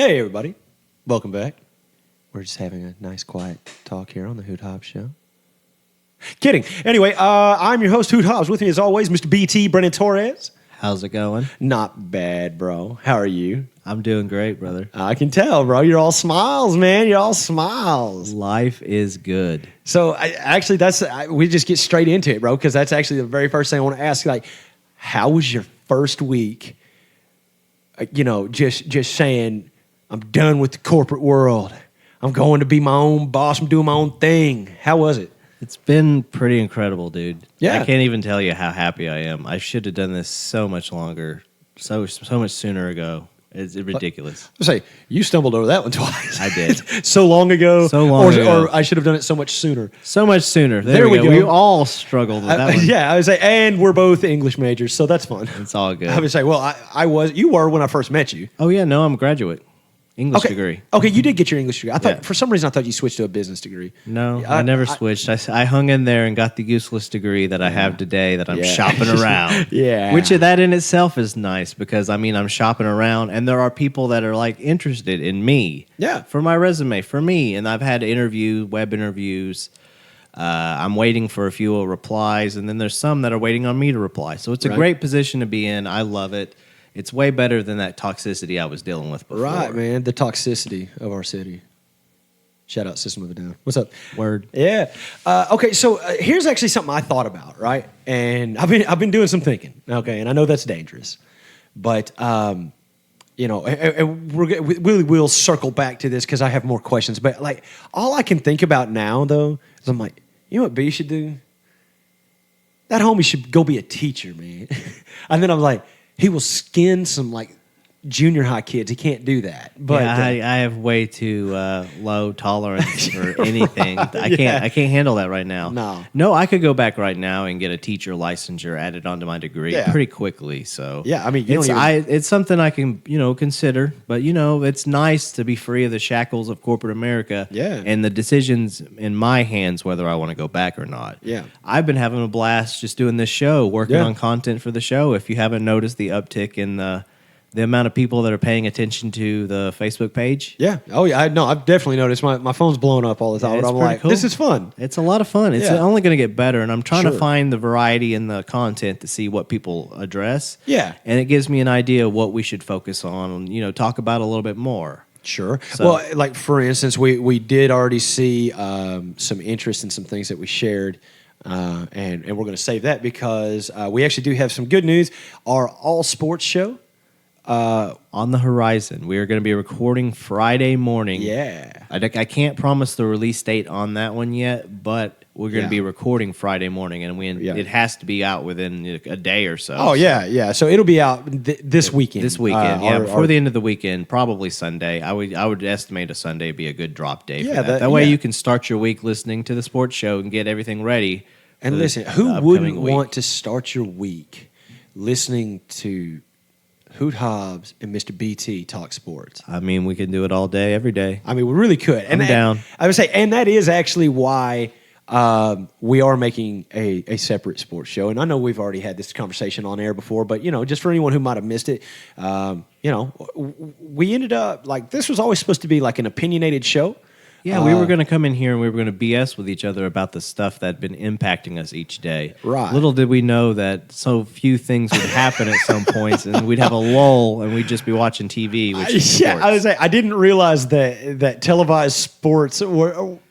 Hey, everybody. Welcome back. We're just having a nice, quiet talk here on the Hoot Hobbs Show. Kidding. Anyway, I'm your host, Hoot Hobbs. With me, as always, Mr. BT, Brennan Torres. How's it going? Not bad, bro. How are you? I'm doing great, brother. I can tell, bro. You're all smiles, man. You're all smiles. Life is good. So, we just get straight into it, bro, because that's actually the very first thing I want to ask. Like, how was your first week? Just saying, I'm done with the corporate world. I'm going to be my own boss. I'm doing my own thing. How was it? It's been pretty incredible, dude. Yeah. I can't even tell you how happy I am. I should have done this so much longer, so much sooner ago. It's ridiculous. I say, you stumbled over that one twice. I did. So long ago. Ago. Or I should have done it so much sooner. So much sooner. There we go. We all struggled with that one. Yeah, I would say, and we're both English majors, so that's fun. It's all good. I would say, well, you were when I first met you. Oh, yeah, no, I'm a graduate. English degree. Okay, you did get your English degree. For some reason, I thought you switched to a business degree. No, I never switched. I hung in there and got the useless degree that I have today that I'm shopping around. Yeah. Which that in itself is nice because, I'm shopping around and there are people that are like interested in me. Yeah. For my resume, for me. And I've had web interviews. I'm waiting for a few replies. And then there's some that are waiting on me to reply. So it's a great position to be in. I love it. It's way better than that toxicity I was dealing with before. Right, man. The toxicity of our city. Shout out System of a Down. What's up? Word. Yeah. Okay, so here's actually something I thought about, right? And I've been doing some thinking, okay? And I know that's dangerous. But, and we'll circle back to this because I have more questions. But, like, all I can think about now, though, is I'm like, you know what B should do? That homie should go be a teacher, man. And then I'm like, he will skin some like junior high kids. He can't do that. But I have way too low tolerance for anything. I can't handle that right now. No, I could go back right now and get a teacher licensure added onto my degree pretty quickly. So yeah, I mean, it's something I can consider. But it's nice to be free of the shackles of corporate America. Yeah, and the decisions in my hands whether I want to go back or not. Yeah, I've been having a blast just doing this show, working on content for the show. If you haven't noticed the uptick in the amount of people that are paying attention to the Facebook page. Yeah. Oh, yeah. I've definitely noticed. My phone's blowing up all the time. Yeah, but I'm like, cool. This is fun. It's a lot of fun. It's only going to get better. And I'm trying to find the variety in the content to see what people address. Yeah. And it gives me an idea of what we should focus on and, talk about a little bit more. Sure. So, well, like, for instance, we did already see some interest in some things that we shared. And we're going to save that because we actually do have some good news. Our all sports show. On the horizon. We are going to be recording Friday morning. Yeah. I can't promise the release date on that one yet, but we're going to be recording Friday morning, and it has to be out within a day or so. Oh, yeah. So it'll be out this weekend. This weekend, before the end of the weekend, probably Sunday. I would estimate a Sunday would be a good drop day for that. That way you can start your week listening to the sports show and get everything ready. And listen, who wouldn't want to start your week listening to Hoot Hobbs and Mr. BT talk sports? I mean, we can do it all day, every day. I mean, we really could. I'm down. I would say, and that is actually why we are making a separate sports show. And I know we've already had this conversation on air before, but, just for anyone who might have missed it, we ended up, like, this was always supposed to be like an opinionated show. Yeah, we were going to come in here and we were going to BS with each other about the stuff that had been impacting us each day. Right. Little did we know that so few things would happen at some points, and we'd have a lull and we'd just be watching TV. I would say I didn't realize that televised sports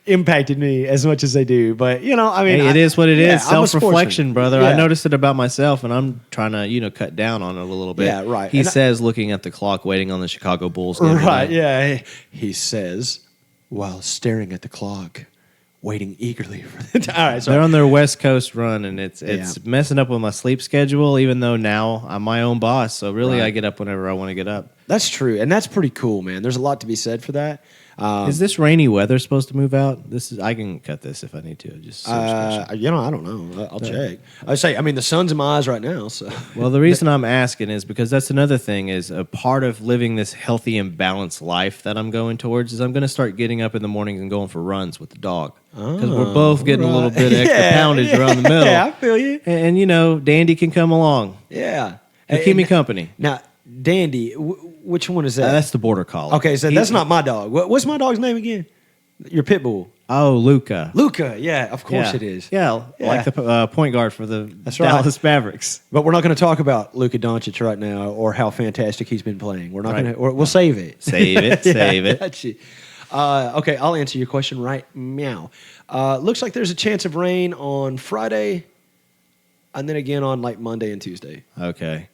impacted me as much as they do. But it is what it is. Self-reflection, brother. Yeah. I noticed it about myself, and I'm trying to cut down on it a little bit. Yeah, right. He says, looking at the clock, waiting on the Chicago Bulls. Right. Yeah. He says, while staring at the clock, waiting eagerly for the time. All right, they're on their West Coast run, and it's messing up with my sleep schedule, even though now I'm my own boss. So really, I get up whenever I want to get up. That's true, and that's pretty cool, man. There's a lot to be said for that. Is this rainy weather supposed to move out? I can cut this if I need to. Just I don't know. I'll check. I say, the sun's in my eyes right now. So, well, the reason I'm asking is because that's another thing. Is a part of living this healthy and balanced life that I'm going towards is I'm going to start getting up in the mornings and going for runs with the dog because we're both getting a little bit extra poundage around the middle. Yeah, I feel you. And Dandy can come along. Yeah, and keep me company. Now, Dandy, Which one is that? That's the border collie. Okay, so that's not my dog. What's my dog's name again? Your pit bull. Oh, Luca. Luca, yeah, of course it is. Yeah, like the point guard for the Dallas Mavericks. But we're not going to talk about Luka Doncic right now or how fantastic he's been playing. We're not going to. We'll save it. Save it. Save it. Got you. Okay, I'll answer your question right meow. Looks like there's a chance of rain on Friday, and then again on like Monday and Tuesday. Okay.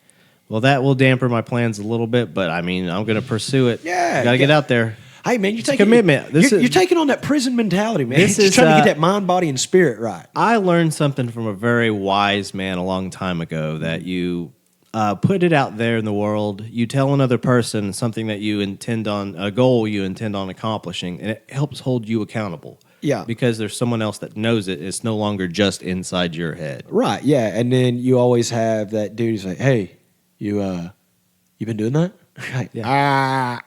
Well, that will damper my plans a little bit, but I mean, I'm going to pursue it. Yeah, got to get out there. Hey man, you're taking commitment. You're taking on that prison mentality, man. This You're is trying to get that mind, body, and spirit right. I learned something from a very wise man a long time ago that you put it out there in the world. You tell another person something that you intend on, a goal you intend on accomplishing, and it helps hold you accountable. Yeah. Because there's someone else that knows it. It's no longer just inside your head. Right, yeah. And then you always have that dude who's like, hey, you been doing that? Right. Yeah.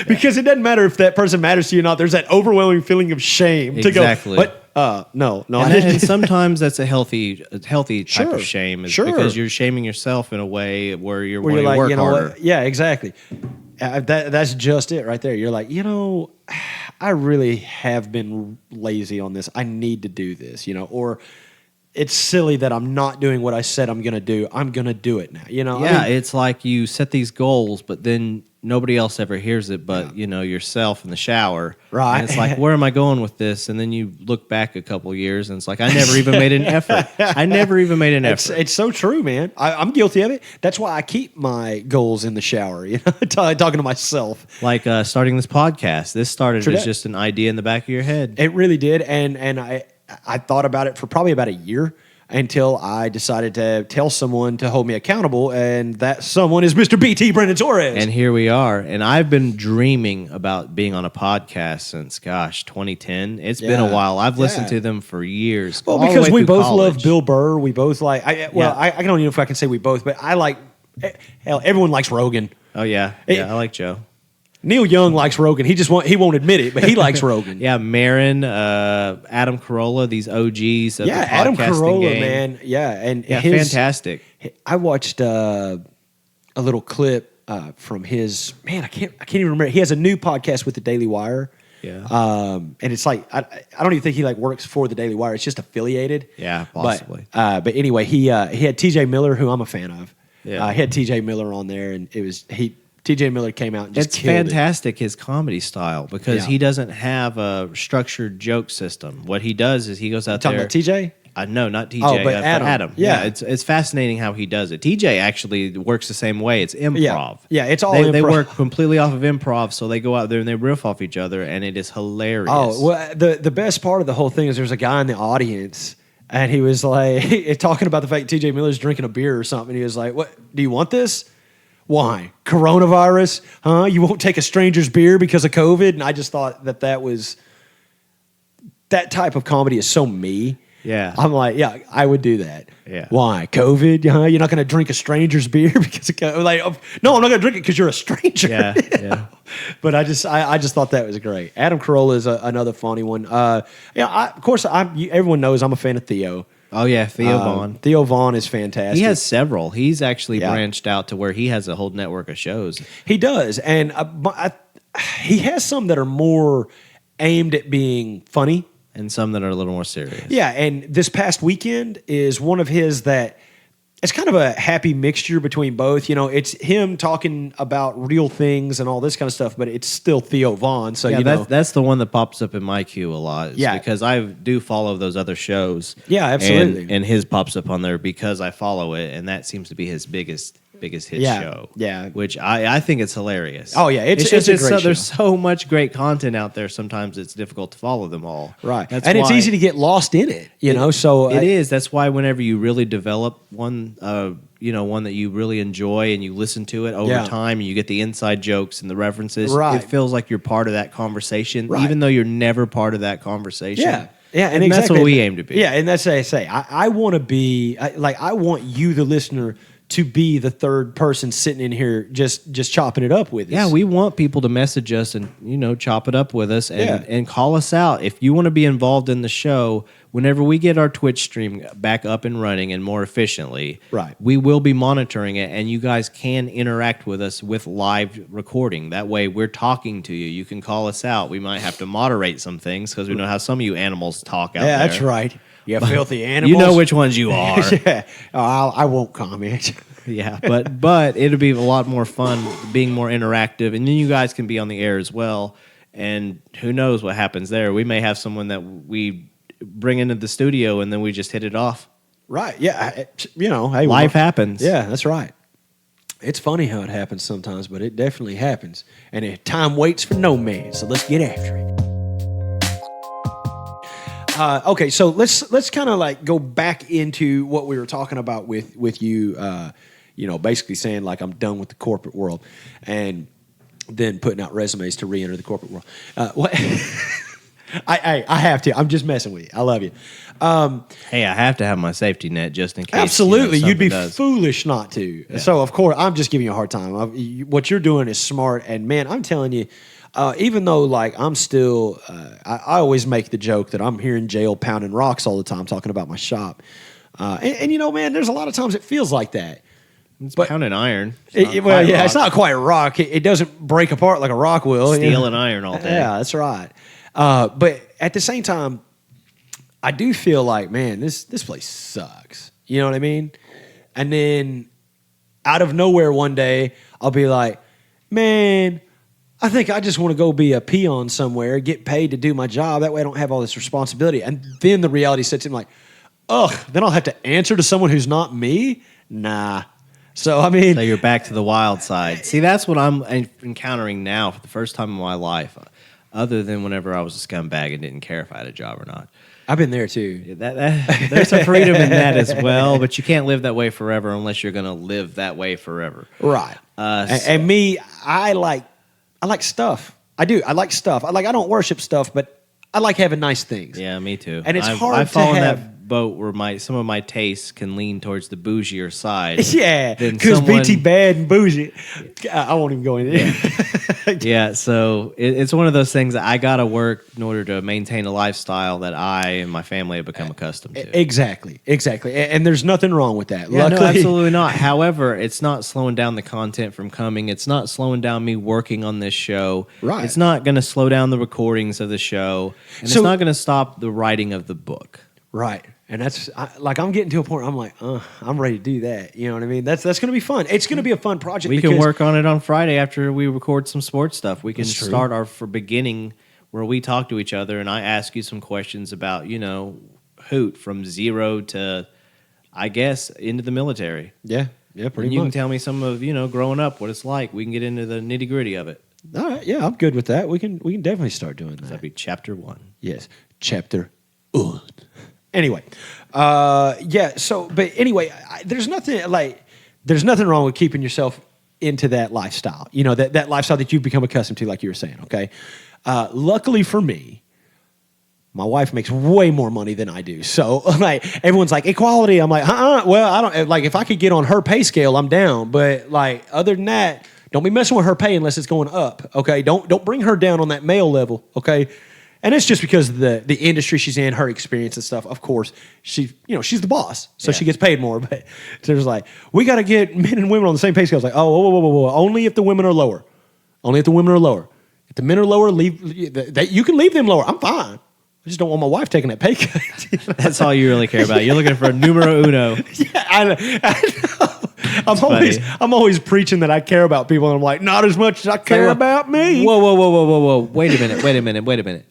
Because it doesn't matter if that person matters to you or not. There's that overwhelming feeling of shame Exactly. to go, what? No, I And, didn't. and sometimes that's a healthy type of shame. Sure. Because you're shaming yourself in a way where you're Where you're wanting to like, work you know harder. what? Yeah, exactly. That's just it right there. You're like, I really have been lazy on this. I need to do this, or it's silly that I'm not doing what I said I'm going to do. I'm going to do it now, Yeah, it's like you set these goals, but then nobody else ever hears it but, yourself in the shower. Right. And it's like, where am I going with this? And then you look back a couple years and it's like, I never even made an effort. It's so true, man. I'm guilty of it. That's why I keep my goals in the shower, talking to myself. Like starting this podcast. This started True as that. just an idea in the back of your head. It really did. And I thought about it for probably about a year until I decided to tell someone to hold me accountable, and that someone is Mr. BT Brendan Torres. And here we are. And I've been dreaming about being on a podcast since, 2010. It's been a while. I've listened to them for years. Well, all the because way we through both college. love Bill Burr. We both like. I don't even know if I can say we both, but I like. Hell, everyone likes Rogan. Oh, yeah. I like Joe. Neil Young likes Rogan. He won't admit it, but he likes Rogan. Yeah, Marin, Adam Carolla, these OGs of the podcasting Adam Carolla, game. man. Yeah, and fantastic. I watched a little clip from his. Man, I can't even remember. He has a new podcast with the Daily Wire. Yeah. And it's like I don't even think he works for the Daily Wire. It's just affiliated. Yeah, possibly. But anyway, he had T.J. Miller, who I'm a fan of. Yeah. He had T.J. Miller on there, and T.J. Miller came out and just It's killed fantastic, his comedy style, because he doesn't have a structured joke system. What he does is he goes out Talking there. about T.J.? No, not TJ. Oh, but Adam. Yeah, Yeah. it's fascinating how he does it. TJ actually works the same way. It's improv. Yeah, it's all They improv. work completely off of improv, so they go out there and they riff off each other, and it is hilarious. Oh, well, the best part of the whole thing is there's a guy in the audience, and he was like talking about the fact T.J. Miller's drinking a beer or something. He was like, "What? Do you want this? Why? Coronavirus? Huh? You won't take a stranger's beer because of COVID?" And I just thought that was that type of comedy is so me. Yeah. I'm like, yeah, I would do that. Yeah. Why? COVID? Huh? You're not going to drink a stranger's beer because of COVID? Like, no, I'm not going to drink it because you're a stranger. Yeah, yeah. But I just thought that was great. Adam Carolla is another funny one. Of course, everyone knows I'm a fan of Theo. Oh yeah, Theo Vaughn. Theo Vaughn is fantastic. He has several. He's actually branched out to where he has a whole network of shows. He does, and he has some that are more aimed at being funny. And some that are a little more serious. Yeah, and this past weekend is one of his that it's kind of a happy mixture between both. It's him talking about real things and all this kind of stuff, but it's still Theo Vaughn. So that's the one that pops up in my queue a lot. Yeah, because I do follow those other shows. Yeah, absolutely. And his pops up on there because I follow it, and that seems to be his biggest hit show. Yeah, which I think it's hilarious. Oh yeah, it's a great show. There's so much great content out there. Sometimes it's difficult to follow them all. Right, and it's easy to get lost in it. So it is. That's why whenever you really develop one, one that you really enjoy and you listen to it over time, and you get the inside jokes and the references, it feels like you're part of that conversation, even though you're never part of that conversation. Yeah. Yeah, and that's what we aim to be. Yeah, and that's what I say. I want to be I want you, the listener, to be the third person sitting in here just chopping it up with us. Yeah, we want people to message us and, chop it up with us and call us out. If you want to be involved in the show, whenever we get our Twitch stream back up and running and more efficiently, right, we will be monitoring it, and you guys can interact with us with live recording. That way we're talking to you. You can call us out. We might have to moderate some things because we know how some of you animals talk out there. Yeah, that's right. You filthy animals. You know which ones you are. Yeah. I won't comment. Yeah, but it'll be a lot more fun being more interactive, and then you guys can be on the air as well. And who knows what happens there? We may have someone that we bring into the studio, and then we just hit it off. Right? Yeah. Hey, life happens. Yeah, that's right. It's funny how it happens sometimes, but it definitely happens. And time waits for no man. So let's get after it. Okay, so let's kind of like go back into what we were talking about with you, basically saying like I'm done with the corporate world, and then putting out resumes to re-enter the corporate world. What? I have to. I'm just messing with you. I love you. Hey, I have to have my safety net just in case. Absolutely, you'd be does. foolish not to. Yeah. So of course, I'm just giving you a hard time. What you're doing is smart, and man, I'm telling you. Even though, like, I'm still, I always make the joke that I'm here in jail pounding rocks all the time, talking about my shop. And man, there's a lot of times it feels like that. It's pounding iron. It's not quite a rock. It doesn't break apart like a rock will. Steel and iron all day. Yeah, that's right. But at the same time, I do feel like, man, this place sucks. You know what I mean? And then out of nowhere one day, I'll be like, man, I think I just want to go be a peon somewhere, get paid to do my job. That way I don't have all this responsibility. And then the reality sets in like, then I'll have to answer to someone who's not me? Nah. So, I mean. So you're back to the wild side. See, that's what I'm encountering now for the first time in my life, other than whenever I was a scumbag and didn't care if I had a job or not. I've been there too. There's a freedom in that as well, but you can't live that way forever unless you're going to live that way forever. Right. And me, I like stuff. I do. I like stuff. I don't worship stuff, but I like having nice things. Yeah, me too. And it's hard I to fall in have that boat where some of my tastes can lean towards the bougier side. Yeah, because BT bad and bougie. I won't even go in there. Yeah, so it's one of those things that I got to work in order to maintain a lifestyle that I and my family have become accustomed to. Exactly. And there's nothing wrong with that. Yeah, no, absolutely not. However, it's not slowing down the content from coming. It's not slowing down me working on this show. Right. It's not going to slow down the recordings of the show. And it's not going to stop the writing of the book. Right. And that's I'm getting to a point where I'm like, I'm ready to do that. You know what I mean? That's going to be fun. It's going to be a fun project. We can work on it on Friday after we record some sports stuff. We can start our beginning where we talk to each other and I ask you some questions about, Hoot from zero to, I guess, into the military. Yeah, pretty much. You can tell me some of, growing up, what it's like. We can get into the nitty gritty of it. All right, yeah, I'm good with that. We can definitely start doing that. That'd be chapter 1. Yes, chapter 1. Anyway, but anyway, there's nothing wrong with keeping yourself into that lifestyle. That lifestyle that you've become accustomed to, like you were saying, okay? Luckily for me, my wife makes way more money than I do. So, like, everyone's like, equality. I'm like, well, I don't, like, if I could get on her pay scale, I'm down. But, like, other than that, don't be messing with her pay unless it's going up, okay? Don't bring her down on that male level, okay? And it's just because of the industry she's in, her experience and stuff. Of course, she's the boss, so she gets paid more. But there's like, we got to get men and women on the same pay scale. I was like, whoa, only if the women are lower. Only if the women are lower. If the men are lower, you can leave them lower. I'm fine. I just don't want my wife taking that pay cut. That's all you really care about. You're looking for a numero uno. Yeah, I know. I'm always preaching that I care about people, and I'm like, not as much as I care about me. Whoa. Wait a minute.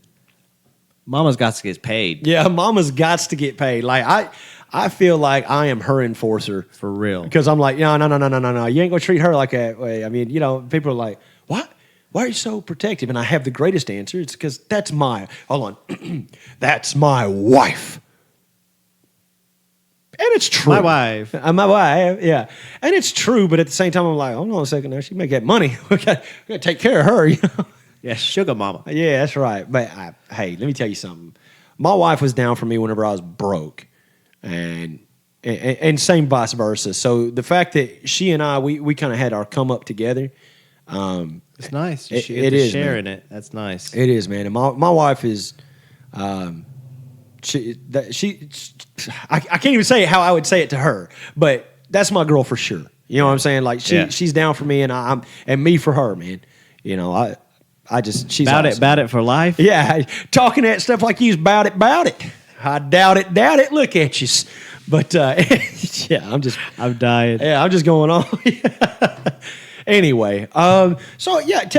Mama's got to get paid. Yeah, mama's got to get paid. Like I feel like I am her enforcer. For real. Because I'm like, no. You ain't going to treat her like that way. I mean, people are like, what? Why are you so protective? And I have the greatest answer. It's because that's my wife. And it's true. My wife, yeah. And it's true, but at the same time, I'm like, hold on a second now. She make that money. We got to take care of her, Yeah, sugar mama. Yeah, that's right. But hey, let me tell you something. My wife was down for me whenever I was broke, and and same vice versa. So the fact that she and I, we kind of had our come up together. It's nice. You It- should it get to is, share man. in it. That's nice. It is, man. And my wife is, she I can't even say how I would say it to her, but that's my girl for sure. You know what I'm saying? Like she's down for me, and me for her, man. You know, I just she's awesome. About it for life. Yeah, talking that stuff like you's about it. I doubt it. Look at you. But yeah, I'm dying. Yeah, I'm just going on. Anyway, so yeah,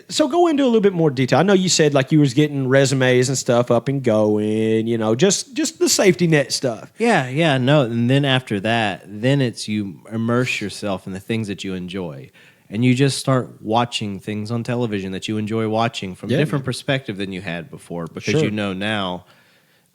so go into a little bit more detail. I know you said like you was getting resumes and stuff up and going, you know, just the safety net stuff. Yeah, no. And then after that, then it's you immerse yourself in the things that you enjoy. And you just start watching things on television that you enjoy watching from a different perspective than you had before. Because you know now,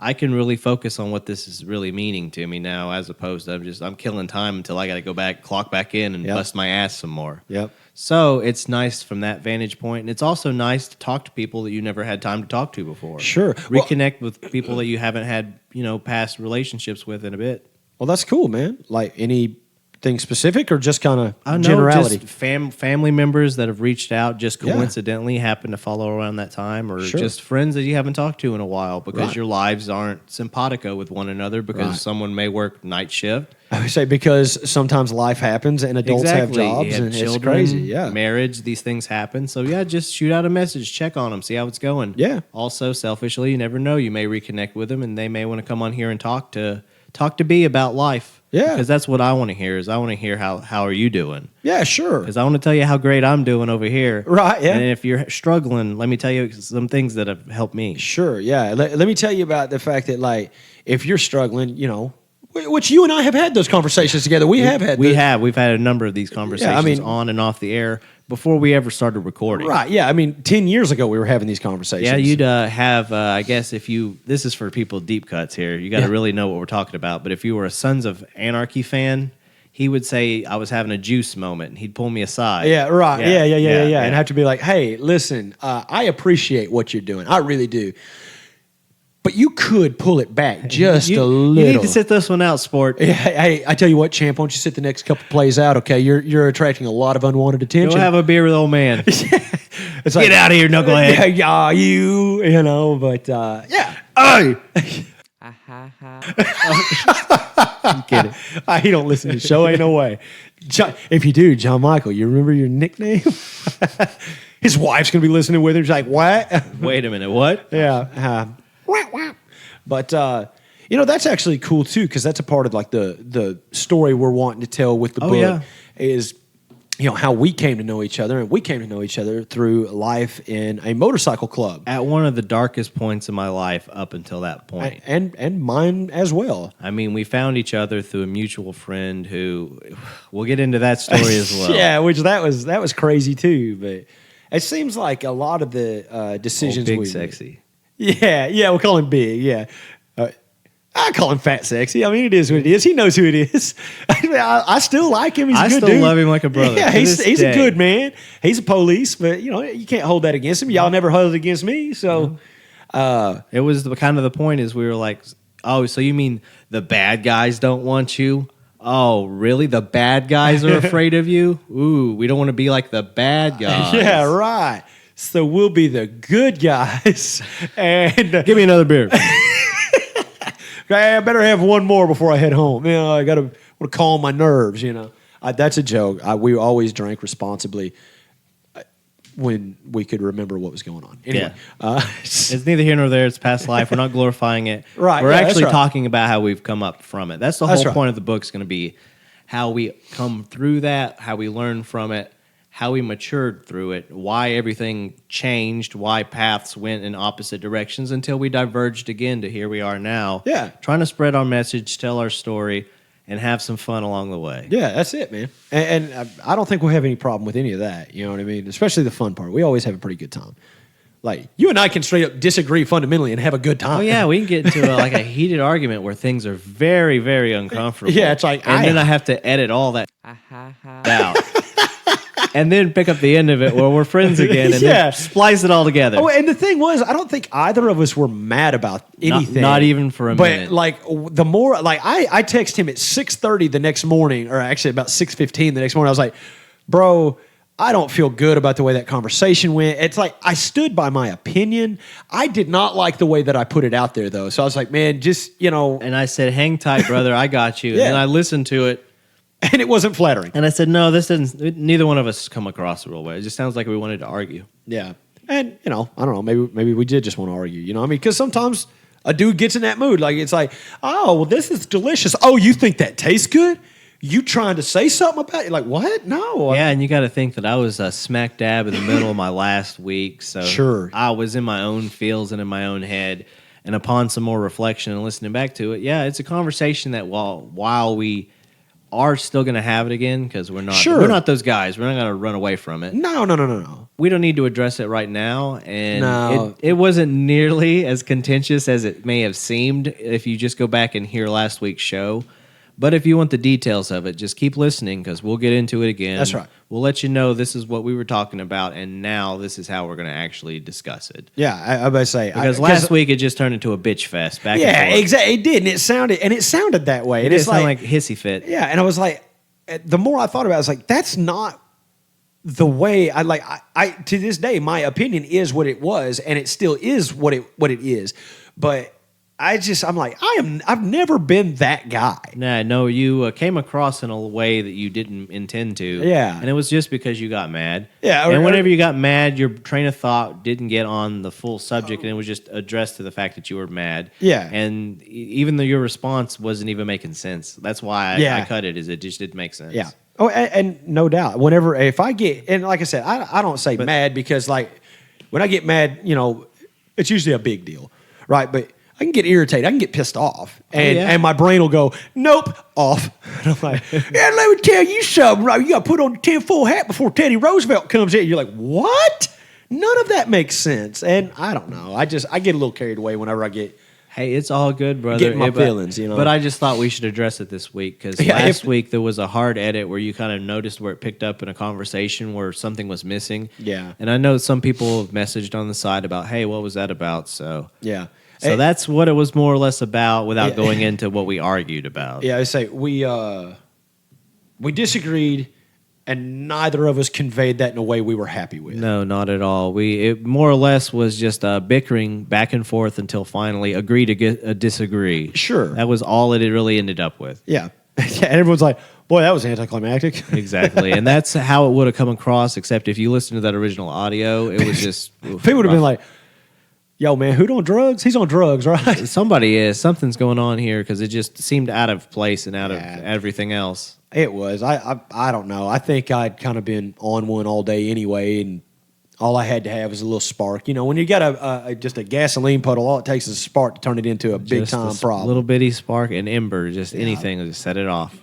I can really focus on what this is really meaning to me now, as opposed to I'm killing time until I got to go back, clock back in, and bust my ass some more. Yep. So it's nice from that vantage point, and it's also nice to talk to people that you never had time to talk to before. Sure. Reconnect with people that you haven't had, past relationships with in a bit. Well, that's cool, man. Like anything specific or just kind I of know, generality? just family members that have reached out just coincidentally happen to follow around that time, or just friends that you haven't talked to in a while because your lives aren't simpatico with one another because someone may work night shift. I would say because sometimes life happens and adults have jobs You have and children, it's crazy. Yeah. marriage, these things happen. So just shoot out a message, check on them, see how it's going. Yeah. Also, selfishly, you never know, you may reconnect with them, and they may want to come on here and talk to B about life. Yeah. Because that's what I want to hear. Is I want to hear how are you doing? Yeah, sure. Because I want to tell you how great I'm doing over here. Right, yeah. And if you're struggling, let me tell you some things that have helped me. Sure, yeah. Let me tell you about the fact that, like, if you're struggling, which you and I have had those conversations together. We've had a number of these conversations on and off the air before we ever started recording. Right, yeah. I mean, 10 years ago we were having these conversations. Yeah, you'd have, I guess this is for people deep cuts here. You got to really know what we're talking about. But if you were a Sons of Anarchy fan, he would say I was having a juice moment, and he'd pull me aside. Yeah, right. Yeah. And have to be like, hey, listen, I appreciate what you're doing. I really do. But you could pull it back just a little. You need to sit this one out, sport. Hey, I tell you what, champ, why don't you sit the next couple plays out, okay? You're attracting a lot of unwanted attention. Go have a beer with old man. It's Get out of here, knucklehead. Yeah, but yeah. Hey! I'm kidding. He don't listen to the show, ain't no way. If you do, John Michael, you remember your nickname? His wife's going to be listening with him. She's like, what? Wait a minute, what? Yeah. But that's actually cool too, because that's a part of like the story we're wanting to tell with the book is how we came to know each other, and we came to know each other through life in a motorcycle club at one of the darkest points in my life up until that point, and mine as well. I mean, we found each other through a mutual friend who we'll get into that story as well. Yeah, which that was crazy too. But it seems like a lot of the decisions big we sexy. Yeah, we'll call him big. Yeah, I call him fat sexy. I mean, it is what it is. He knows who it is. I still like him. He's a good dude. I still love him like a brother. Yeah, he's a good man. He's a police, but you can't hold that against him. Y'all never held it against me. So it was the point is we were like, oh, so you mean the bad guys don't want you? Oh, really? The bad guys are afraid of you? Ooh, we don't want to be like the bad guys. Yeah, right. So we'll be the good guys. And give me another beer. I better have one more before I head home. I got to calm my nerves. That's a joke. We always drank responsibly when we could remember what was going on. Anyway, it's neither here nor there. It's past life. We're not glorifying it. Right. We're actually talking about how we've come up from it. That's the whole point of the book is going to be how we come through that, how we learn from it, how we matured through it, why everything changed, why paths went in opposite directions until we diverged again to here we are now. Yeah. Trying to spread our message, tell our story, and have some fun along the way. Yeah, that's it, man. And I don't think we'll have any problem with any of that. You know what I mean? Especially the fun part. We always have a pretty good time. Like, you and I can straight up disagree fundamentally and have a good time. Oh, yeah, we can get into a heated argument where things are very, very uncomfortable. Yeah, it's like... And then I have to edit all that out. and then pick up the end of it where we're friends again and then splice it all together. Oh, and the thing was, I don't think either of us were mad about anything. Not even for a minute. But like the more, like I text him at 6:30 the next morning, or actually about 6:15 the next morning. I was like, bro, I don't feel good about the way that conversation went. It's like I stood by my opinion. I did not like the way that I put it out there, though. So I was like, man, just, And I said, hang tight, brother. I got you. And then I listened to it. And it wasn't flattering. And I said, no, this doesn't, neither one of us come across the real way. It just sounds like we wanted to argue. Yeah. And, I don't know, maybe we did just want to argue, I mean, because sometimes a dude gets in that mood. Like, it's like, oh, well, this is delicious. Oh, you think that tastes good? You trying to say something about it? Like, what? No. Yeah, and you got to think that I was smack dab in the middle of my last week. So sure. I was in my own feels and in my own head. And upon some more reflection and listening back to it, yeah, it's a conversation that while we are still going to have it again, because we're not those guys. We're not going to run away from it. No. We don't need to address it right now. And it wasn't nearly as contentious as it may have seemed if you just go back and hear last week's show. But if you want the details of it, just keep listening because we'll get into it again. That's right. We'll let you know this is what we were talking about, and now this is how we're going to actually discuss it. Yeah, I was about to say. Because last week it just turned into a bitch fest. Back and forth. Exactly. It did, and it sounded that way. It sounded like hissy fit. Yeah, and I was like, the more I thought about it, I was like, that's not the way I to this day, my opinion is what it was, and it still is what it is. But I'm like, I've never been that guy. No, you came across in a way that you didn't intend to. Yeah. And it was just because you got mad. Yeah. And whenever you got mad, your train of thought didn't get on the full subject, and it was just addressed to the fact that you were mad. Yeah. And even though your response wasn't even making sense, that's why I cut it, is it just didn't make sense. Yeah. Oh, and no doubt. If I get, and like I said, I don't say mad because, like, when I get mad, it's usually a big deal, right? But I can get irritated. I can get pissed off. And my brain will go, nope, off. And I'm like, yeah, let me tell you something, right? You got to put on the tinfoil hat before Teddy Roosevelt comes in. You're like, what? None of that makes sense. And I don't know. I get a little carried away whenever I get. Hey, it's all good, brother. Getting my feelings, But I just thought we should address it this week because last week there was a hard edit where you kind of noticed where it picked up in a conversation where something was missing. Yeah. And I know some people have messaged on the side about, hey, what was that about? So yeah. So that's what it was more or less about without going into what we argued about. Yeah, I say we disagreed, and neither of us conveyed that in a way we were happy with. No, not at all. It more or less was just bickering back and forth until finally agree to disagree. Sure. That was all it really ended up with. Yeah. And everyone's like, boy, that was anticlimactic. Exactly. And that's how it would have come across, except if you listen to that original audio, it was just... People would have been like, yo, man, Hoot on drugs? He's on drugs, right? Somebody is. Something's going on here because it just seemed out of place and out of everything else. It was. I don't know. I think I'd kind of been on one all day anyway, and all I had to have was a little spark. When you got just a gasoline puddle, all it takes is a spark to turn it into a big-time problem. A little bitty spark, an ember, just anything to set it off.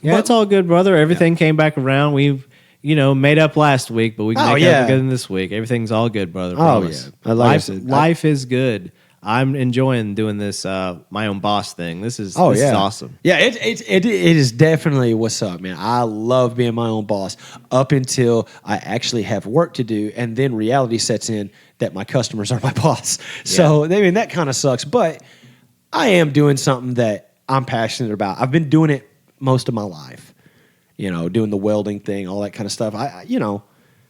Yeah, it's all good, brother. Everything came back around. We've... made up last week, but we can make up again this week. Everything's all good, brother. Promise. Yeah. Life is good. I'm enjoying doing this my own boss thing. This is awesome. Yeah, it is definitely what's up, man. I love being my own boss up until I actually have work to do, and then reality sets in that my customers are my boss. So I mean that kind of sucks, but I am doing something that I'm passionate about. I've been doing it most of my life. Doing the welding thing, all that kind of stuff.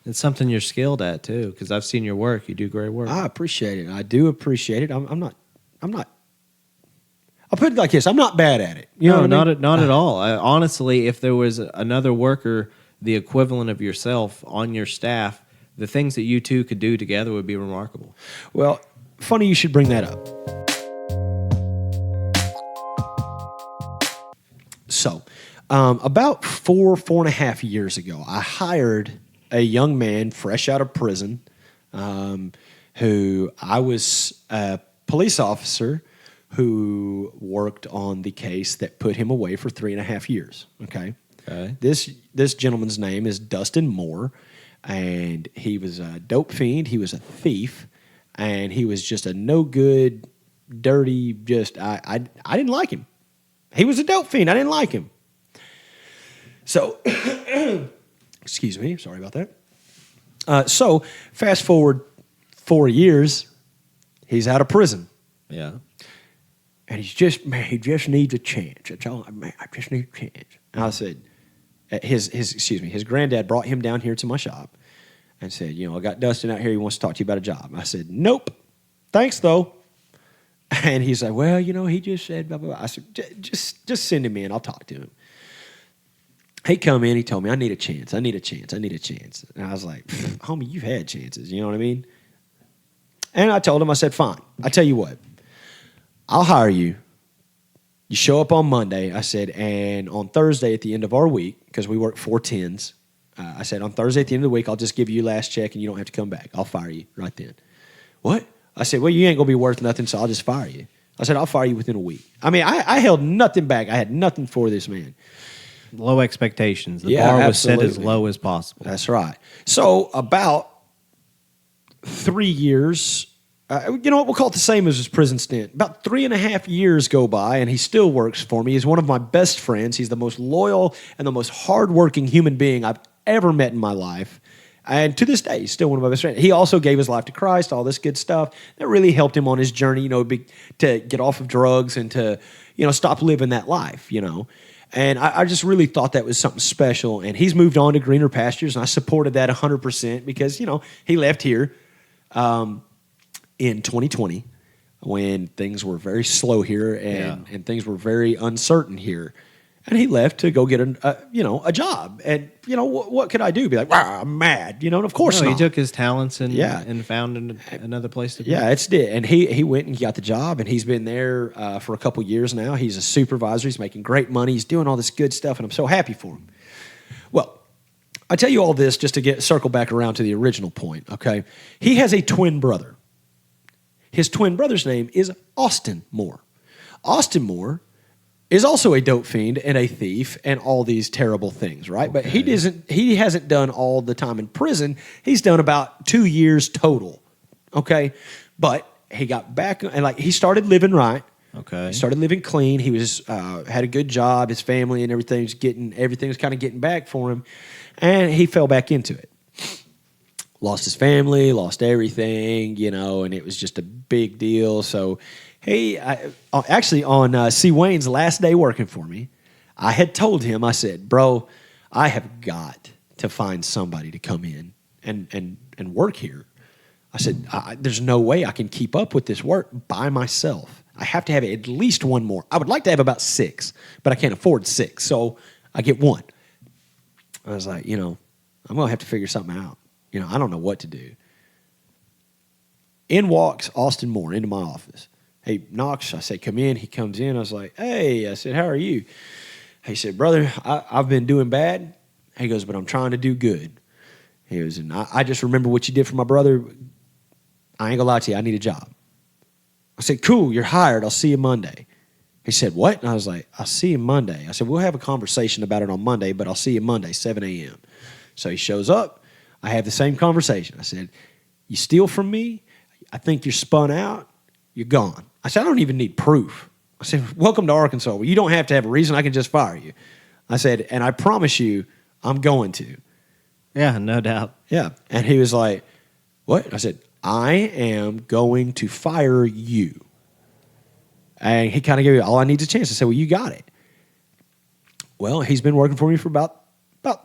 It's something you're skilled at too, because I've seen your work. You do great work. I appreciate it. I do appreciate it. I'm not. I'll put it like this: I'm not bad at it. You know what I mean? Not at all. Honestly, if there was another worker, the equivalent of yourself on your staff, the things that you two could do together would be remarkable. Well, funny you should bring that up. So. About 4.5 years ago, I hired a young man fresh out of prison who I was a police officer who worked on the case that put him away for 3.5 years. Okay. This gentleman's name is Dustin Moore, and he was a dope fiend. He was a thief, and he was just a no good, dirty. I didn't like him. He was a dope fiend. I didn't like him. So, Excuse me. Sorry about that. So fast forward 4 years, he's out of prison. Yeah. And he just needs a chance. That's all. Man, I just need a chance. And I said, his granddad brought him down here to my shop and said, I got Dustin out here. He wants to talk to you about a job. I said, nope. Thanks, though. And he's like, well, he just said blah, blah, blah. I said, just send him in. I'll talk to him. He come in. He told me, I need a chance. I need a chance. I need a chance. And I was like, homie, you've had chances. You know what I mean? And I told him, I said, fine. I tell you what. I'll hire you. You show up on Monday, I said, and on Thursday at the end of our week, because we work 4 10s, I said, on Thursday at the end of the week, I'll just give you your last check and you don't have to come back. I'll fire you right then. What? I said, well, you ain't going to be worth nothing, so I'll just fire you. I said, I'll fire you within a week. I mean, I held nothing back. I had nothing for this man. Low expectations. The bar was set as low as possible. That's right. So about 3 years... you know what? We'll call it the same as his prison stint. About 3.5 years go by, and he still works for me. He's one of my best friends. He's the most loyal and the most hardworking human being I've ever met in my life. And to this day, he's still one of my best friends. He also gave his life to Christ, all this good stuff. That really helped him on his journey, to get off of drugs and to, stop living that life, And I just really thought that was something special. And he's moved on to greener pastures, and I supported that 100% because, he left here. In 2020, when things were very slow here and things were very uncertain here, and he left to go get a job. And what could I do? Be like, wow, I'm mad, And of course not. He took his talents and found another place to be. Yeah, it's did. And he went and got the job, and he's been there for a couple years now. He's a supervisor. He's making great money. He's doing all this good stuff, and I'm so happy for him. Well, I tell you all this just to circle back around to the original point. Okay, he has a twin brother. His twin brother's name is Austin Moore. Austin Moore is also a dope fiend and a thief and all these terrible things, right? Okay. But he hasn't done all the time in prison. He's done about 2 years total, okay? But he got back and he started living right. Okay. He started living clean. He was had a good job. His family and everything was kind of getting back for him, and he fell back into it. Lost his family, lost everything, and it was just a big deal. So, actually on C. Wayne's last day working for me, I had told him, I said, bro, I have got to find somebody to come in and work here. I said, there's no way I can keep up with this work by myself. I have to have at least one more. I would like to have about 6, but I can't afford 6, so I get 1. I was like, I'm going to have to figure something out. I don't know what to do. In walks Austin Moore into my office. Hey, knocks. I say, come in. He comes in. I was like, hey. I said, how are you? He said, brother, I've been doing bad. He goes, but I'm trying to do good. He goes, and I just remember what you did for my brother. I ain't gonna lie to you. I need a job. I said, cool. You're hired. I'll see you Monday. He said, what? And I was like, I'll see you Monday. I said, we'll have a conversation about it on Monday, but I'll see you Monday, 7 a.m. So he shows up. I have the same conversation. I said, you steal from me? I think you're spun out. You're gone. I said, I don't even need proof. I said, welcome to Arkansas. Well, you don't have to have a reason. I can just fire you. I said, and I promise you, I'm going to. Yeah, no doubt. Yeah. And he was like, what? I said, I am going to fire you. And he kind of gave me, all I need is a chance. I said, well, you got it. Well, he's been working for me for about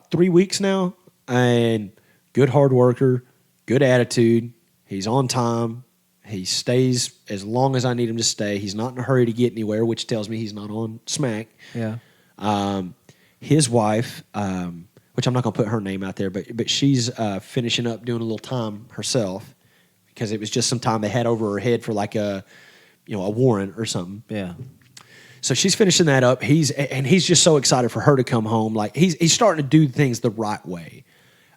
3 weeks now. And good hard worker, good attitude. He's on time. He stays as long as I need him to stay. He's not in a hurry to get anywhere, which tells me he's not on smack. Yeah. His wife, which I'm not going to put her name out there, but she's finishing up doing a little time herself because it was just some time they had over her head for like a warrant or something. Yeah. So she's finishing that up. He's just so excited for her to come home. Like he's starting to do things the right way.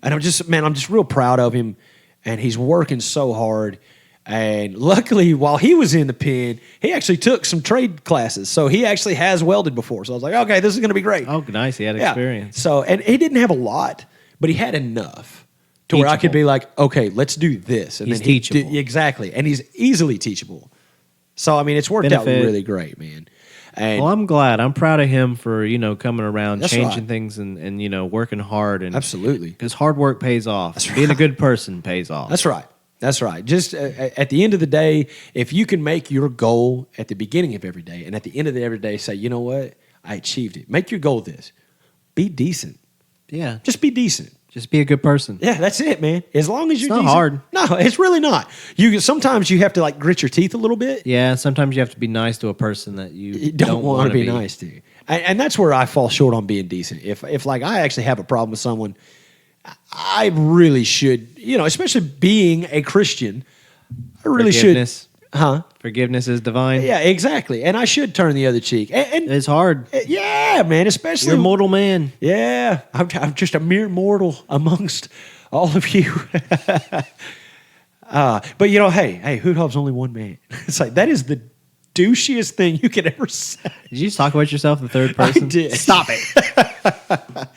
And I'm just real proud of him. And he's working so hard. And luckily, while he was in the pen, he actually took some trade classes. So he actually has welded before. So I was like, okay, this is going to be great. Oh, nice. He had experience. So, and he didn't have a lot, but he had enough to where I could be like, okay, let's do this. And he's then teachable. Exactly. And he's easily teachable. So, I mean, it's worked out really great, man. And Well, I'm glad. I'm proud of him for, coming around, That's changing right. things and working hard. And absolutely. because hard work pays off. That's Being a right. good person pays off. That's right. That's right. Just at the end of the day, if you can make your goal at the beginning of every day and at the end of every day say, you know what? I achieved it. Make your goal this. Be decent. Yeah. Just be decent. Just be a good person. Yeah, that's it, man. As long as you're not decent. hard. No, it's really not. Sometimes you have to like grit your teeth a little bit. Yeah. Sometimes you have to be nice to a person that you Don't want to be nice to. And that's where I fall short on being decent. If like I actually have a problem with someone, I really should, especially being a Christian, I really should. Huh? Forgiveness is divine. Yeah, exactly. And I should turn the other cheek. And It's hard. yeah, man, especially. You're a mortal man. Yeah, I'm just a mere mortal amongst all of you. But hey, Hoot Hub's only one man. It's like that is the douchiest thing you could ever say. Did you just talk about yourself in the third person? I did. Stop it.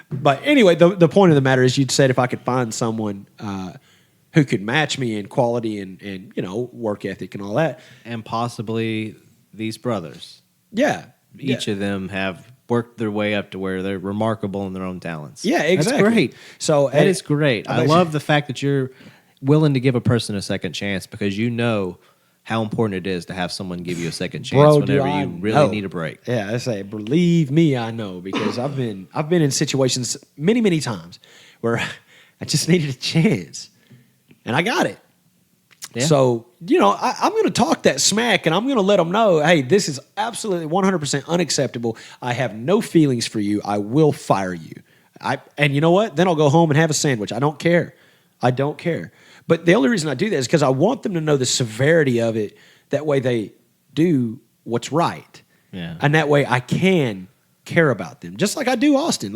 But anyway, the point of the matter is, you'd said if I could find someone who could match me in quality and work ethic and all that, And possibly these brothers. yeah, Each of them have worked their way up to where they're remarkable in their own talents. Yeah, exactly. That's great. So That is great. I bet love the fact that you're willing to give a person a second chance because you know how important it is to have someone give you a second chance Bro, do whenever I you really know. need a break. Yeah, I say, believe me, I know, because I've been in situations many times where I just needed a chance, and I got it. Yeah. So I'm going to talk that smack, and I'm going to let them know, hey, this is absolutely 100% unacceptable. I have no feelings for you. I will fire you. And you know what? Then I'll go home and have a sandwich. I don't care. But the only reason I do that is because I want them to know the severity of it. That way they do what's right. Yeah. And that way I can care about them. Just like I do Austin.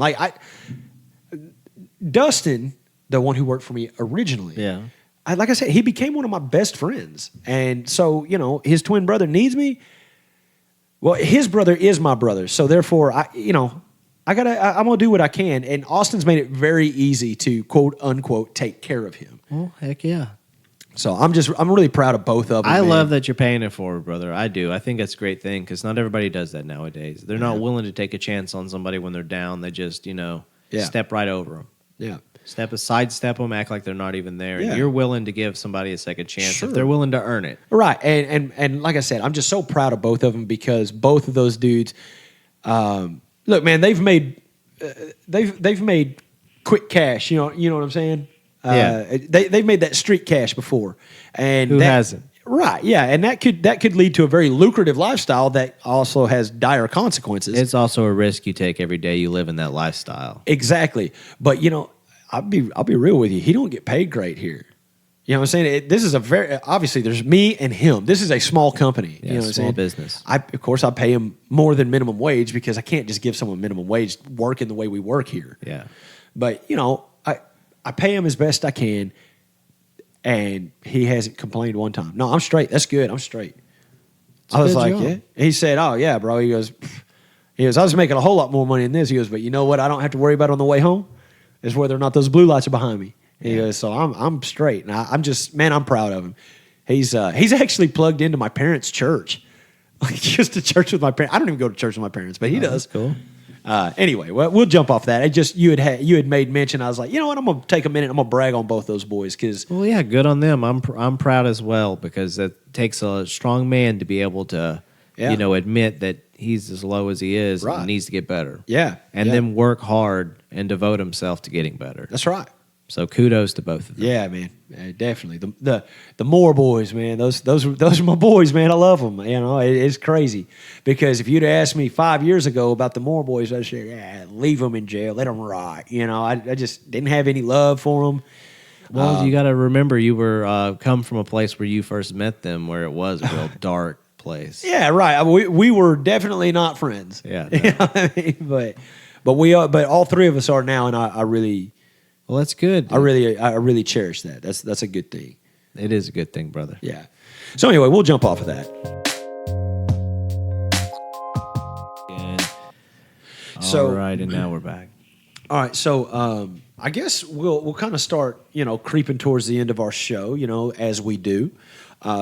Dustin, the one who worked for me originally. Yeah. Like I said, he became one of my best friends. And so, his twin brother needs me. Well, his brother is my brother. So therefore, I'm going to do what I can. And Austin's made it very easy to quote unquote take care of him. Well, heck yeah. So I'm really proud of both of them. I man. love that you're paying it forward, brother. I do. I think that's a great thing because not everybody does that nowadays. They're not willing to take a chance on somebody when they're down. They just, step right over them. Yeah. Sidestep them, act like they're not even there. Yeah. And you're willing to give somebody a second chance Sure. if they're willing to earn it. Right. And like I said, I'm just so proud of both of them because both of those dudes, look, man, they've made quick cash. You know what I'm saying? Yeah. They've made that street cash before. And Who hasn't? Right. Yeah. And that could lead to a very lucrative lifestyle that also has dire consequences. It's also a risk you take every day you live in that lifestyle. Exactly. But I'll be real with you. He don't get paid great here. You know what I'm saying? This is obviously there's me and him. This is a small company. Yeah, you know what I'm small saying? business. Of course, I pay him more than minimum wage because I can't just give someone minimum wage working the way we work here. Yeah. But I pay him as best I can, and he hasn't complained one time. No, I'm straight. That's good. I'm straight. I was like, yeah. He said, oh yeah, bro. He goes, I was making a whole lot more money than this. He goes, but you know what? I don't have to worry about on the way home is whether or not those blue lights are behind me. He goes, so I'm straight, and I'm proud of him. He's actually plugged into my parents' church, like just to church with my parents. I don't even go to church with my parents, but he does. That's cool. Anyway, we'll jump off that. It just you had made mention. I was like, you know what? I'm gonna take a minute. I'm gonna brag on both those boys because Well, yeah, good on them. I'm proud as well because it takes a strong man to be able to, admit that he's as low as he is Right. and needs to get better. Yeah, And yeah. then work hard and devote himself to getting better. that's right. So kudos to both of them. Yeah, man, definitely. The Moore boys, man. Those are my boys, man. I love them. It's crazy because if you'd asked me 5 years ago about the Moore boys, I'd say, leave them in jail, let them rot. I just didn't have any love for them. Well, you got to remember you were come from a place where you first met them, where it was a real dark place. Yeah, right. We were definitely not friends. Yeah, You know what I mean? But we are. But all three of us are now, and I really. Well, that's good. I really cherish that. That's a good thing. It is a good thing, brother. Yeah. So anyway, we'll jump off of that. And, So- all right, and now we're back. All right, so I guess we'll kind of start, creeping towards the end of our show, as we do.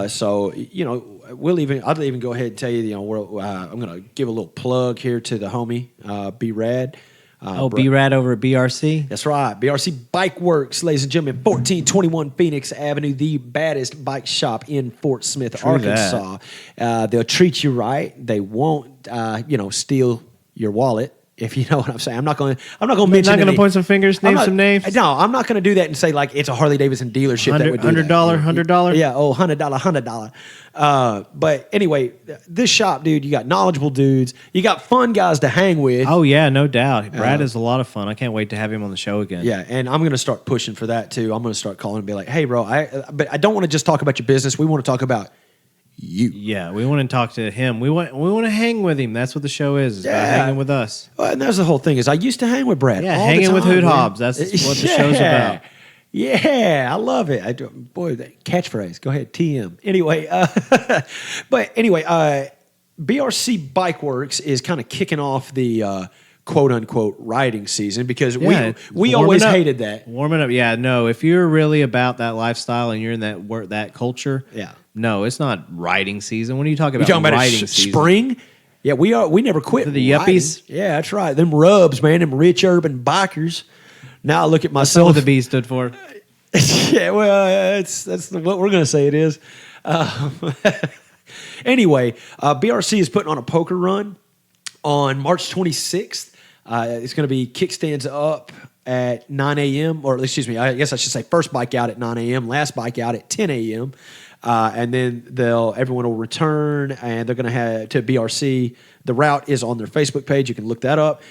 So I'll even go ahead and tell you, I'm going to give a little plug here to the homie, B Rad. B-Rad over at BRC? That's right. BRC Bike Works, ladies and gentlemen, 1421 Phoenix Avenue, the baddest bike shop in Fort Smith, True Arkansas. They'll treat you right. They won't, steal your wallet. If you know what I'm saying, I'm not going to mention. Not going to point some fingers, name some names. No, I'm not going to do that and say like it's a Harley Davidson dealership that would do $100. Yeah, $100. But anyway, this shop, dude, you got knowledgeable dudes, you got fun guys to hang with. Oh yeah, no doubt. Brad is a lot of fun. I can't wait to have him on the show again. Yeah, and I'm going to start pushing for that too. I'm going to start calling and be like, hey, bro, but I don't want to just talk about your business. We want to talk about you. Yeah, we want to talk to him. We want to hang with him. That's what the show is. About hanging with us. Well, and that's the whole thing. Is I used to hang with Brad. Yeah, all hanging the time, with Hoot man. Hobbs. That's what the show's about. Yeah, I love it. Boy, that catchphrase. Go ahead, TM. Anyway, BRC Bike Works is kind of kicking off the quote unquote riding season because we always hated that. Warming up. Yeah, no. If you're really about that lifestyle and you're in that culture, yeah. No, it's not riding season. When are you talking about? You talking about riding season? Spring? Yeah, we are. We never quit. For the yuppies? Yeah, that's right. Them rubs, man. Them rich urban bikers. Now I look at That's myself. what the B stood for. Yeah, well, that's what we're going to say it is. Anyway, BRC is putting on a poker run on March 26th. It's going to be kickstands up at 9 a.m. Or excuse me, I guess I should say first bike out at 9 a.m., last bike out at 10 a.m. And then everyone will return, and they're going to have to BRC. The route is on their Facebook page. You can look that up.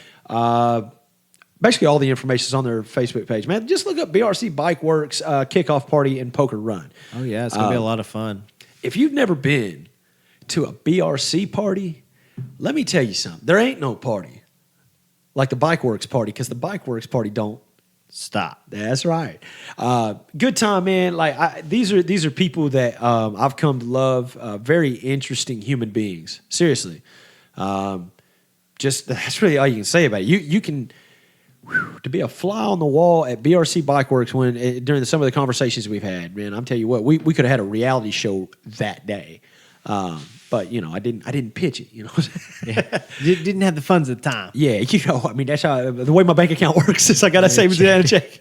Basically, all the information is on their Facebook page. Man, just look up BRC Bike Works kickoff party and poker run. Oh yeah, it's going to be a lot of fun. If you've never been to a BRC party, let me tell you something. There ain't no party like the Bike Works party because the Bike Works party don't stop. That's right. Good time, man. Like these are people that I've come to love. Very interesting human beings. Seriously, just that's really all you can say about it. You can to be a fly on the wall at BRC Bike Works during some of the conversations we've had. Man, I'm telling you what, we could have had a reality show that day. But I didn't pitch it. Yeah. Didn't have the funds at the time. Yeah, I mean that's how the way my bank account works is I gotta save it down a check.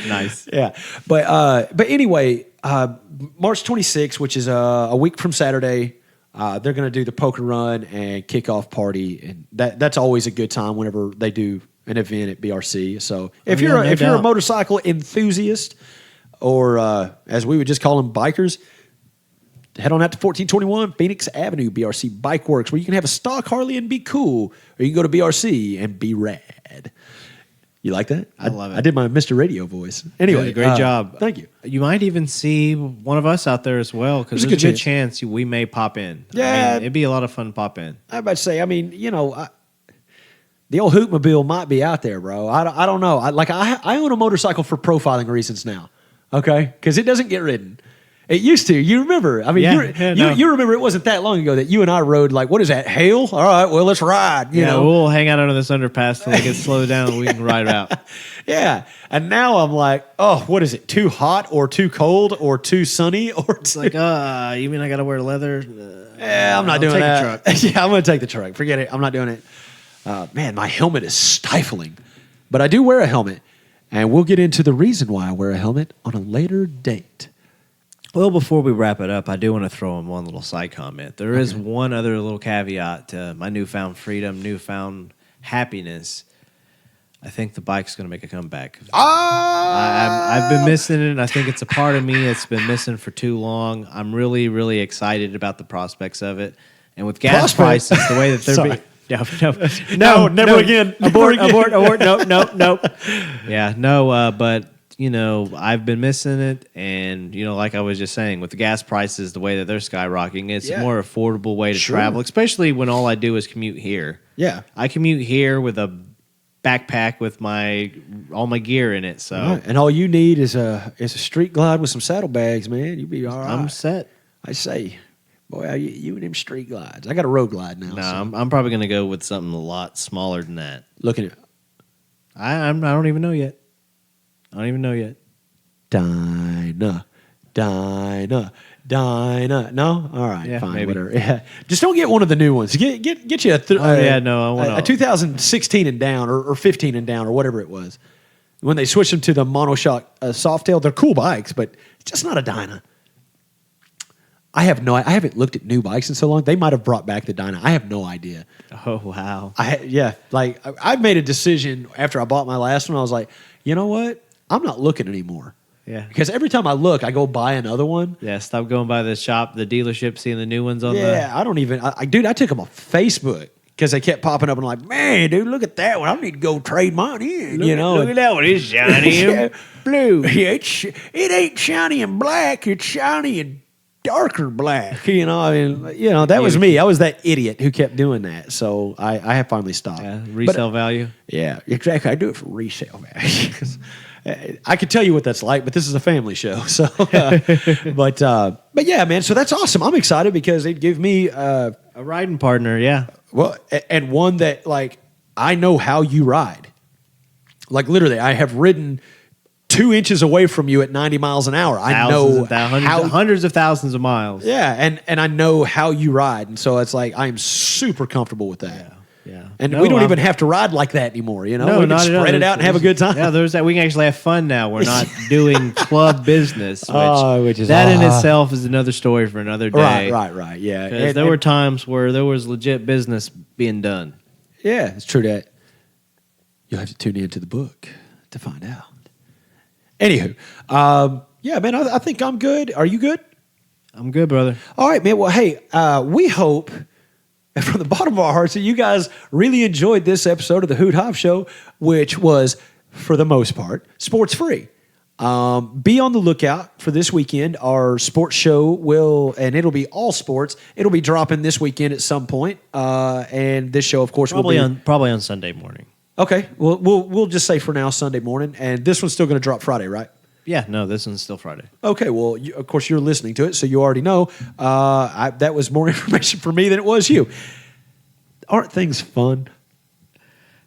Nice. Yeah, but anyway, March 26th, which is a week from Saturday, they're gonna do the poker run and kickoff party, and that's always a good time whenever they do an event at BRC. So if you're a motorcycle enthusiast, or as we would just call them, bikers. Head on out to 1421 Phoenix Avenue, BRC Bike Works, where you can have a stock Harley and be cool, or you can go to BRC and be rad. You like that? I love it. I did my Mr. Radio voice. Anyway, great job. Thank you. You might even see one of us out there as well, because there's a good chance we may pop in. Yeah. It'd be a lot of fun to pop in. I was about to say, the old Hootmobile might be out there, bro. I don't know. I own a motorcycle for profiling reasons now, okay? Because it doesn't get ridden. It used to. You remember? I mean, you remember it wasn't that long ago that you and I rode like, what is that, hail? All right, well, let's ride. You know? We'll hang out under this underpass till it gets slowed down and we can ride out. Yeah. And now I'm like, oh, what is it? Too hot or too cold or too sunny? It's like, you mean I got to wear leather? Yeah, I'm not doing that. The truck. Yeah, I'm going to take the truck. Forget it. I'm not doing it. Man, my helmet is stifling. But I do wear a helmet. And we'll get into the reason why I wear a helmet on a later date. Well, before we wrap it up, I do want to throw in one little side comment. There is one other little caveat to my newfound freedom, newfound happiness. I think the bike's going to make a comeback. I've been missing it, and I think it's a part of me that's been missing for too long. I'm really, really excited about the prospects of it. And with gas prices, the way that they're No, never again. Abort. No. Yeah, no, but... I've been missing it, and like I was just saying, with the gas prices, the way that they're skyrocketing, it's a more affordable way to travel, especially when all I do is commute here. Yeah, I commute here with a backpack with all my gear in it. So, right. And all you need is a street glide with some saddlebags, man. You'll be all right. I'm set. I say, boy, you and them street glides. I got a road glide now. No, I'm probably going to go with something a lot smaller than that. Looking at. I don't even know yet. Dinah. No? All right, Yeah, fine, maybe. whatever. Yeah. Just don't get one of the new ones. Get you I want a 2016 and down or 15 and down or whatever it was. When they switched them to the monoshock Softail, they're cool bikes, but it's just not a Dyna. I haven't looked at new bikes in so long. They might have brought back the Dyna. I have no idea. Oh, wow. I made a decision after I bought my last one. I was like, you know what? I'm not looking anymore. Yeah. Because every time I look, I go buy another one. Yeah, stop going by the shop, the dealership, seeing the new ones on I don't even, dude, I took them off Facebook because they kept popping up and I'm like, man, dude, look at that one. I need to go trade mine in. Look at that one. It's shiny and blue. Yeah, it ain't shiny and black. It's shiny and darker black. That was me. I was that idiot who kept doing that. So I have finally stopped. Yeah, resale value. Yeah, exactly. I do it for resale value. I could tell you what that's like, but this is a family show. So, but yeah, man. So that's awesome. I'm excited because it gave me A riding partner, yeah. well, and one that like I know how you ride. Like literally, I have ridden 2 inches away from you at 90 miles an hour. I know hundreds of thousands of miles. Yeah, and I know how you ride, and so it's like I am super comfortable with that. Yeah. And we don't even have to ride like that anymore. We can not spread it out and have a good time. Yeah, there's that. We can actually have fun now. We're not doing club business, which is that in itself is another story for another day. Right. Yeah, Because there were times where there was legit business being done. Yeah, it's true that you'll have to tune into the book to find out. Anywho, yeah, man, I think I'm good. Are you good? I'm good, brother. All right, man. Well, hey, we hope from the bottom of our hearts that you guys really enjoyed this episode of the Hoot Hop Show, which was, for the most part, sports free. Be on the lookout for this weekend. Our sports show it'll be all sports. It'll be dropping this weekend at some point. And this show, of course, probably on Sunday morning. Okay, well, we'll just say for now Sunday morning, and this one's still going to drop Friday, right? Yeah, no, this one's still Friday. Okay, well, of course, you're listening to it, so you already know. That was more information for me than it was you. Aren't things fun?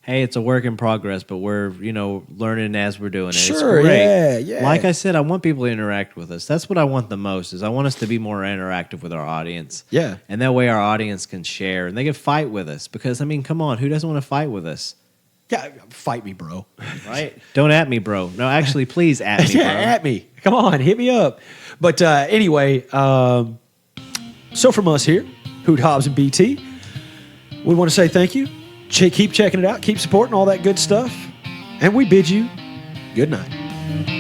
Hey, it's a work in progress, but we're learning as we're doing it. Sure, it's great. yeah. Like I said, I want people to interact with us. That's what I want the most. Is I want us to be more interactive with our audience. Yeah, and that way our audience can share and they can fight with us. Because come on, who doesn't want to fight with us? Yeah, fight me, bro. Right? Don't at me, bro. No, actually, please at me, bro. At me. Come on, hit me up. But anyway, so from us here, Hoot, Hobbs, and BT, we want to say thank you. Keep checking it out. Keep supporting all that good stuff. And we bid you good night.